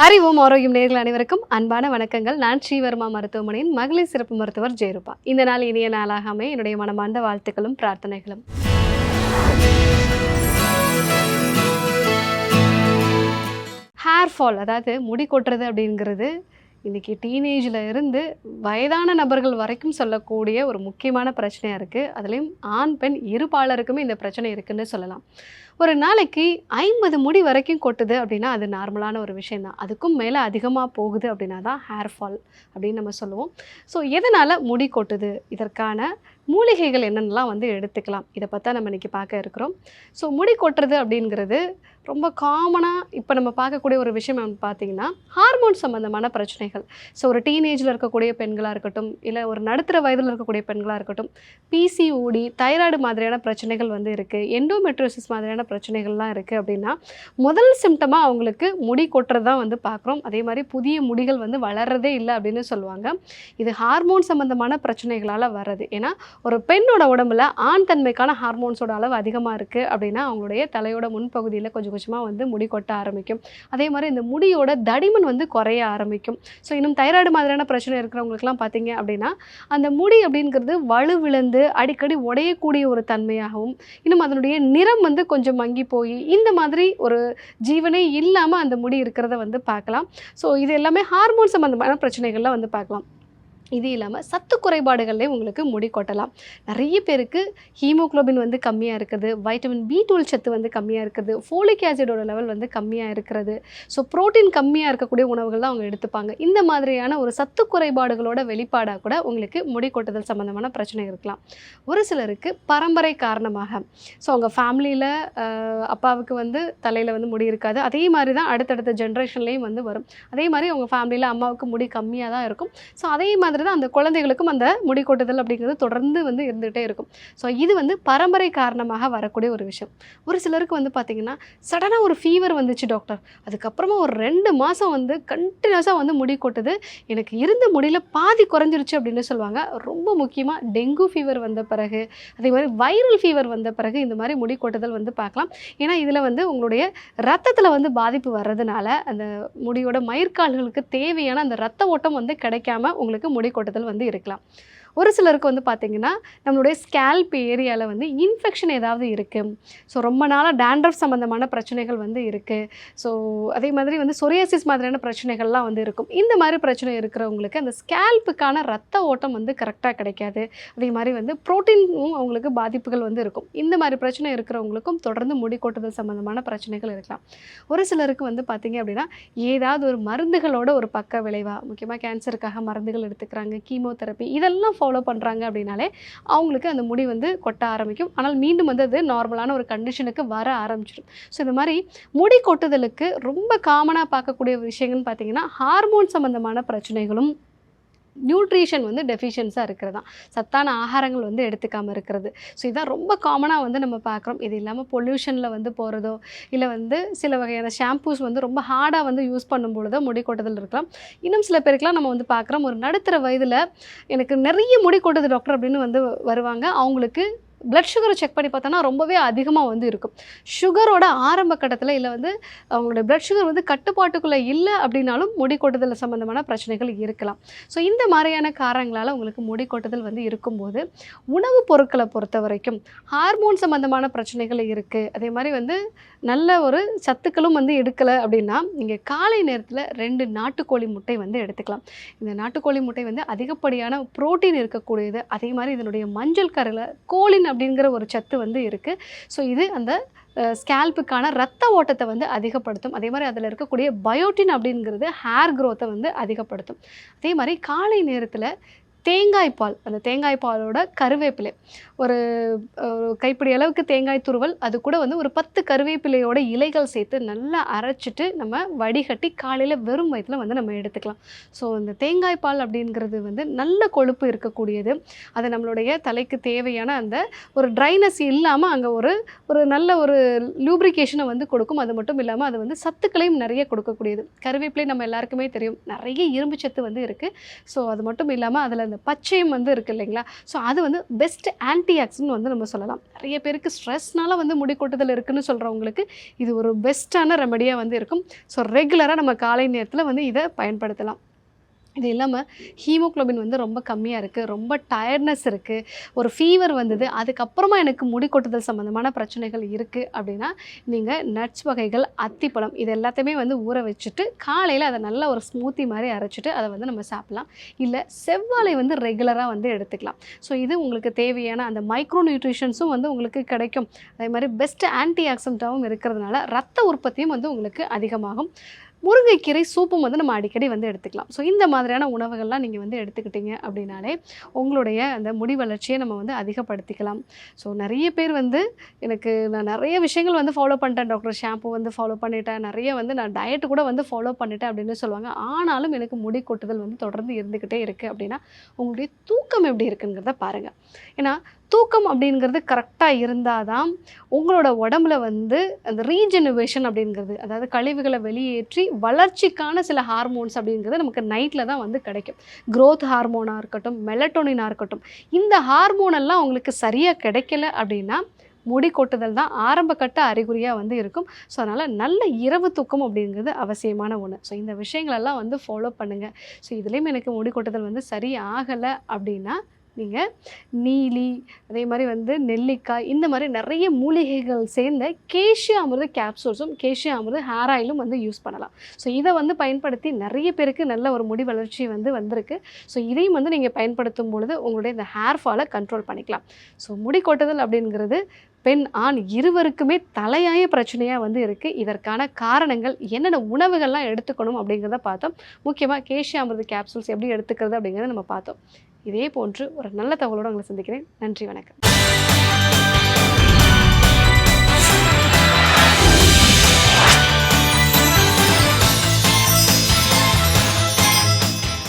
அறிவோம் ஆரோக்கியம் நேயர்கள் அனைவருக்கும் அன்பான வணக்கங்கள். நான் ஸ்ரீவர்மா மருத்துவமனையின் மகளிர் சிறப்பு மருத்துவர் ஜெயரூபா. இந்த நாள் இனிய நாளாக அமைய என்னுடைய மனமார்ந்த வாழ்த்துக்களும் பிரார்த்தனைகளும். ஹேர் ஃபால், அதாவது முடி கொட்டுறது அப்படிங்கிறது இன்றைக்கி டீனேஜில் இருந்து வயதான நபர்கள் வரைக்கும் சொல்லக்கூடிய ஒரு முக்கியமான பிரச்சனையாக இருக்குது. அதுலேயும் ஆண் பெண் இருபாலருக்குமே இந்த பிரச்சனை இருக்குன்னு சொல்லலாம். ஒரு நாளைக்கு 50 முடி வரைக்கும் கொட்டுது அப்படின்னா அது நார்மலான ஒரு விஷயந்தான். அதுக்கும் மேலே அதிகமாக போகுது அப்படின்னா தான் ஹேர் ஃபால் அப்படின்னு நம்ம சொல்லுவோம். ஸோ எதனால் முடி கொட்டுது, இதற்கான மூலிகைகள் என்னென்னலாம் எடுத்துக்கலாம், இதை பற்றி நம்ம இன்றைக்கி பார்க்க இருக்கிறோம். ஸோ முடி கொட்டுறது அப்படிங்கிறது ரொம்ப காமனாக இப்போ நம்ம பார்க்கக்கூடிய ஒரு விஷயம் பார்த்திங்கன்னா ஹார்மோன் சம்மந்தமான பிரச்சனைகள். ஸோ ஒரு டீனேஜில் இருக்கக்கூடிய பெண்களாக இருக்கட்டும், இல்லை ஒரு நடுத்தர வயதில் இருக்கக்கூடிய பெண்களாக இருக்கட்டும், பிசிஓடி, தைராய்டு மாதிரியான பிரச்சனைகள் இருக்குது, எண்டோமெட்ரியோசிஸ் மாதிரியான பிரச்சனைகள்லாம் இருக்குது அப்படின்னா முதல் சிம்டமாக அவங்களுக்கு முடி கொட்டுறது தான் பார்க்குறோம். அதே மாதிரி புதிய முடிகள் வளர்றதே இல்லை அப்படின்னு சொல்லுவாங்க. இது ஹார்மோன் சம்மந்தமான பிரச்சனைகளால் வர்றது. ஏன்னா ஒரு பெண்ணோட உடம்புல ஆண் தன்மைக்கான ஹார்மோன்ஸோட அளவு அதிகமாக இருக்குது அப்படின்னா அவங்களுடைய தலையோட முன்பகுதியில் கொஞ்சம் கொஞ்சமாக முடி கொட்ட ஆரம்பிக்கும். அதே மாதிரி இந்த முடியோட தடிமன் குறைய ஆரம்பிக்கும். ஸோ இன்னும் தைராய்டு மாதிரியான பிரச்சனை இருக்கிறவங்களுக்குலாம் பார்த்தீங்க அப்படின்னா அந்த முடி அப்படிங்கிறது வலுவிழந்து அடிக்கடி உடையக்கூடிய ஒரு தன்மையாகவும், இன்னும் அதனுடைய நிறம் கொஞ்சம் மங்கி போய் இந்த மாதிரி ஒரு ஜீவனே இல்லாமல் அந்த முடி இருக்கிறத பார்க்கலாம். ஸோ இது எல்லாமே ஹார்மோன் சம்மந்தமான பிரச்சனைகள்லாம் பார்க்கலாம். இது இல்லாமல் சத்து குறைபாடுகள்லேயே உங்களுக்கு முடி கொட்டலாம். நிறைய பேருக்கு ஹீமோக்ளோபின் கம்மியாக இருக்குது, வைட்டமின் B12 சத்து கம்மியாக இருக்குது, ஃபோலிக் ஆசிடோட லெவல் கம்மியாக இருக்கிறது. ஸோ புரோட்டீன் கம்மியாக இருக்கக்கூடிய உணவுகள் தான் அவங்க எடுத்துப்பாங்க. இந்த மாதிரியான ஒரு சத்து குறைபாடுகளோட வெளிப்பாடாக கூட உங்களுக்கு முடி கொட்டுதல் சம்மந்தமான பிரச்சனை இருக்கலாம். ஒரு சிலருக்கு பரம்பரை காரணமாக, ஸோ அவங்க ஃபேமிலியில் அப்பாவுக்கு தலையில் முடி இருக்காது, அதே மாதிரி தான் அடுத்தடுத்த ஜென்ரேஷன்லேயும் வரும். அதே மாதிரி அவங்க ஃபேமிலியில் அம்மாவுக்கு முடி கம்மியாக தான் இருக்கும். ஸோ அதே மாதிரி தான் அந்த குழந்தைகளுக்கும் அந்த முடி கொட்டுதல் அப்படிங்கிறது தொடர்ந்து இருந்துகிட்டே இருக்கும். ஸோ இது பரம்பரை காரணமாக வரக்கூடிய ஒரு விஷயம். ஒரு சிலருக்கு பார்த்தீங்கன்னா சடனாக ஒரு ஃபீவர் வந்துச்சு டாக்டர், அதுக்கப்புறமா ஒரு 2 மாதம் கண்டினியூஸாக முடி கொட்டுது, எனக்கு இருந்த முடியில் பாதி குறைஞ்சிருச்சு அப்படின்னு சொல்லுவாங்க. ரொம்ப முக்கியமாக டெங்கு ஃபீவர் வந்த பிறகு, அதே மாதிரி வைரல் ஃபீவர் வந்த பிறகு இந்த மாதிரி முடி கொட்டுதல் பார்க்கலாம். ஏன்னா இதில் உங்களுடைய ரத்தத்தில் பாதிப்பு வர்றதுனால அந்த முடியோட மயிர்கால்களுக்கு தேவையான அந்த ரத்த ஓட்டம் கிடைக்காம உங்களுக்கு முடி கொட்டுதல் இருக்கலாம். ஒரு சிலருக்கு பார்த்தீங்கன்னா நம்மளுடைய ஸ்கேல்ப் ஏரியாவில் இன்ஃபெக்ஷன் ஏதாவது இருக்குது. ஸோ ரொம்ப நாளாக டேண்ட்ரஃப் சம்மந்தமான பிரச்சனைகள் இருக்குது. ஸோ அதே மாதிரி சொரியாசிஸ் மாதிரியான பிரச்சனைகள்லாம் இருக்கும். இந்த மாதிரி பிரச்சனை இருக்கிறவங்களுக்கு அந்த ஸ்கேல்ப்புக்கான ரத்த ஓட்டம் கரெக்டாக கிடைக்காது. அதே மாதிரி ப்ரோட்டீனும் அவங்களுக்கு பாதிப்புகள் இருக்கும். இந்த மாதிரி பிரச்சனை இருக்கிறவங்களுக்கும் தொடர்ந்து முடி கொட்டுதல் சம்மந்தமான பிரச்சனைகள் இருக்கலாம். ஒரு சிலருக்கு பார்த்தீங்க அப்படின்னா ஏதாவது ஒரு மருந்துகளோட ஒரு பக்க விளைவாக, முக்கியமாக கேன்சருக்காக மருந்துகள் எடுத்துக்கிறாங்க, கீமோதெரப்பி இதெல்லாம் ஃபாலோ பண்ணுறாங்க அப்படின்னாலே அவங்களுக்கு அந்த முடி கொட்ட ஆரம்பிக்கும். ஆனால் மீண்டும் அது நார்மலான ஒரு கண்டிஷனுக்கு வர ஆரம்பிச்சிடும். ஸோ இந்த மாதிரி முடி கொட்டுதலுக்கு ரொம்ப காமனாக பார்க்கக்கூடிய விஷயங்கள்னு பார்த்தீங்கன்னா ஹார்மோன் சம்மந்தமான பிரச்சனைகளும், நியூட்ரிஷன் டெஃபிஷியன்ஸாக இருக்கிறது தான், சத்தான ஆகாரங்கள் எடுத்துக்காமல் இருக்கிறது. ஸோ இதான் ரொம்ப காமனாக நம்ம பார்க்குறோம். இது இல்லாமல் பொல்யூஷனில் போகிறதோ, இல்லை சில வகையான ஷாம்பூஸ் ரொம்ப ஹார்டாக யூஸ் பண்ணும்பொழுதோ முடி கொட்டுதல் இருக்கலாம். இன்னும் சில பேருக்குலாம் நம்ம பார்க்குறோம், ஒரு நடுத்தர வயதில் எனக்கு நிறைய முடி கொட்டுது டாக்டர் அப்படின்னு வருவாங்க. அவங்களுக்கு பிளட் சுகரை செக் பண்ணி பார்த்தோன்னா ரொம்பவே அதிகமாக இருக்கும். சுகரோட ஆரம்ப கட்டத்தில் இல்லை அவங்களோட பிளட் சுகர் கட்டுப்பாட்டுக்குள்ளே இல்லை அப்படின்னாலும் முடி கொட்டுதல் சம்மந்தமான பிரச்சனைகள் இருக்கலாம். ஸோ இந்த மாதிரியான காரணங்களால் உங்களுக்கு முடி கொட்டுதல் இருக்கும்போது உணவுப் பொருட்களை பொறுத்த வரைக்கும் ஹார்மோன் சம்மந்தமான பிரச்சனைகள் இருக்குது. அதே மாதிரி நல்ல ஒரு சத்துக்களும் எடுக்கலை அப்படின்னா நீங்கள் காலை நேரத்தில் 2 நாட்டுக்கோழி முட்டை எடுத்துக்கலாம். இந்த நாட்டுக்கோழி முட்டை அதிகப்படியான புரோட்டீன் இருக்கக்கூடியது. அதே மாதிரி இதனுடைய மஞ்சள் கரையில் கோலின் அப்படிங்கிற ஒரு சத்து இருக்குது. ஸோ இது அந்த ஸ்கேல்ப்புக்கான ரத்த ஓட்டத்தை அதிகப்படுத்தும். அதே மாதிரி அதில் இருக்கக்கூடிய பயோட்டின் அப்படிங்கிறது ஹேர் க்ரோத்தை அதிகப்படுத்தும். அதே மாதிரி காலை நேரத்தில் தேங்காய் பால், அந்த தேங்காய் பாலோட கருவேப்பிலை, ஒரு கைப்பிடி அளவுக்கு தேங்காய் துருவல், அது கூட ஒரு 10 கருவேப்பிலையோட இலைகள் சேர்த்து நல்லா அரைச்சிட்டு நம்ம வடிகட்டி காலையில் வெறும் வயிற்றில் நம்ம எடுத்துக்கலாம். ஸோ இந்த தேங்காய் பால் அப்படிங்கிறது நல்ல கொழுப்பு இருக்கக்கூடியது. அது நம்மளுடைய தலைக்கு தேவையான அந்த ஒரு ட்ரைனஸ் இல்லாமல் அங்கே ஒரு நல்ல ஒரு லூப்ரிகேஷனை கொடுக்கும். அது மட்டும் இல்லாமல் அது சத்துக்களையும் நிறைய கொடுக்கக்கூடியது. கருவேப்பிலை நம்ம எல்லாருக்குமே தெரியும், நிறைய இரும்பு சத்து இருக்குது. ஸோ அது மட்டும் இல்லாமல் அதில் அந்த பச்சையம் வந்து இருக்குது இல்லைங்களா, ஸோ அது வந்து பெஸ்ட் ஆன்டி ஆக்சிடென்ட் வந்து நம்ம சொல்லலாம். நிறைய பேருக்கு ஸ்ட்ரெஸ்னால வந்து முடி கொட்டுதல் இருக்குன்னு சொல்கிறவங்களுக்கு இது ஒரு பெஸ்ட்டான ரெமடியாக வந்து இருக்கும். ஸோ ரெகுலராக நம்ம காலை நேரத்தில் வந்து இதை பயன்படுத்தலாம். இது இல்லாமல் ஹீமோகுளோபின் வந்து ரொம்ப கம்மியாக இருக்குது, ரொம்ப டயர்ட்னஸ் இருக்குது, ஒரு ஃபீவர் வந்தது, அதுக்கப்புறமா எனக்கு முடி கொட்டுதல் சம்மந்தமான பிரச்சனைகள் இருக்குது அப்படின்னா நீங்கள் நட்ஸ் வகைகள், அத்திப்பழம் இது எல்லாத்தையுமே வந்து ஊற வச்சுட்டு காலையில் அதை நல்லா ஒரு ஸ்மூத்தி மாதிரி அரைச்சிட்டு அதை வந்து நம்ம சாப்பிட்லாம். இல்லை செவ்வாழை வந்து ரெகுலராக வந்து எடுத்துக்கலாம். ஸோ இது உங்களுக்கு தேவையான அந்த மைக்ரோ நியூட்ரிஷன்ஸும் வந்து உங்களுக்கு கிடைக்கும். அதே மாதிரி பெஸ்ட் ஆன்டி ஆக்சிடென்ட்டாகவும் இருக்கிறதுனால ரத்த உற்பத்தியும் வந்து உங்களுக்கு அதிகமாகும். முருங்கைக்கீரை சூப்பும் வந்து நம்ம அடிக்கடி வந்து எடுத்துக்கலாம். ஸோ இந்த மாதிரியான உணவுகள்லாம் நீங்கள் வந்து எடுத்துக்கிட்டீங்க அப்படின்னாலே உங்களுடைய அந்த முடி வளர்ச்சியை நம்ம வந்து அதிகப்படுத்திக்கலாம். ஸோ நிறைய பேர் வந்து நான் நிறைய விஷயங்கள் வந்து ஃபாலோ பண்ணிட்டேன் டாக்டர், ஷாம்பு வந்து ஃபாலோ பண்ணிட்டேன், நிறைய வந்து நான் டயட்டு கூட வந்து ஃபாலோ பண்ணிட்டேன் அப்படின்னு சொல்லுவாங்க. ஆனாலும் எனக்கு முடி கொட்டுதல் வந்து தொடர்ந்து இருந்துக்கிட்டே இருக்குது அப்படின்னா உங்களுடைய தூக்கம் எப்படி இருக்குங்கிறத பாருங்கள். ஏன்னா தூக்கம் அப்படிங்கிறது கரெக்டாக இருந்தால் தான் உங்களோட உடம்புல வந்து அந்த ரீஜெனுவேஷன் அப்படிங்கிறது, அதாவது கழிவுகளை வெளியேற்றி வளர்ச்சிக்கான சில ஹார்மோன்ஸ் அப்படிங்கிறது நமக்கு நைட்டில் தான் வந்து கிடைக்கும். க்ரோத் ஹார்மோனாக இருக்கட்டும், மெலட்டோனினாக இருக்கட்டும், இந்த ஹார்மோனெல்லாம் உங்களுக்கு சரியாக கிடைக்கல அப்படின்னா முடி கொட்டுதல் தான் ஆரம்ப கட்ட அறிகுறியாக வந்து இருக்கும். ஸோ அதனால் நல்ல இரவு தூக்கம் அப்படிங்கிறது அவசியமான ஒன்று. ஸோ இந்த விஷயங்களெல்லாம் வந்து ஃபாலோ பண்ணுங்கள். ஸோ இதுலேயும் எனக்கு முடி கொட்டுதல் வந்து சரி ஆகலை அப்படின்னா நீங்கள் நீலி, அதே மாதிரி வந்து நெல்லிக்காய், இந்த மாதிரி நிறைய மூலிகைகள் சேர்ந்த கேஷ்ய அமிர்த கேப்சூல்ஸும் கேஷ்ய அமிர்த ஹேர் ஆயிலும் வந்து யூஸ் பண்ணலாம். ஸோ இதை வந்து பயன்படுத்தி நிறைய பேருக்கு நல்ல ஒரு முடி வளர்ச்சி வந்து வந்திருக்கு. ஸோ இதையும் வந்து நீங்கள் பயன்படுத்தும் பொழுது உங்களுடைய இந்த ஹேர் ஃபாலை கண்ட்ரோல் பண்ணிக்கலாம். ஸோ முடி கொட்டுதல் அப்படிங்கிறது பெண் ஆண் இருவருக்குமே தலையாய பிரச்சனையாக வந்து இருக்குது. இதற்கான காரணங்கள் என்னென்ன உணவுகள்லாம் எடுத்துக்கணும் அப்படிங்கிறத பார்த்தோம். முக்கியமாக கேஷ்ய அமிர்த கேப்சூல்ஸ் எப்படி எடுத்துக்கிறது அப்படிங்கிறத நம்ம பார்த்தோம். இதே போன்று ஒரு நல்ல தகவலோடு உங்களை சந்திக்கிறேன். நன்றி, வணக்கம்.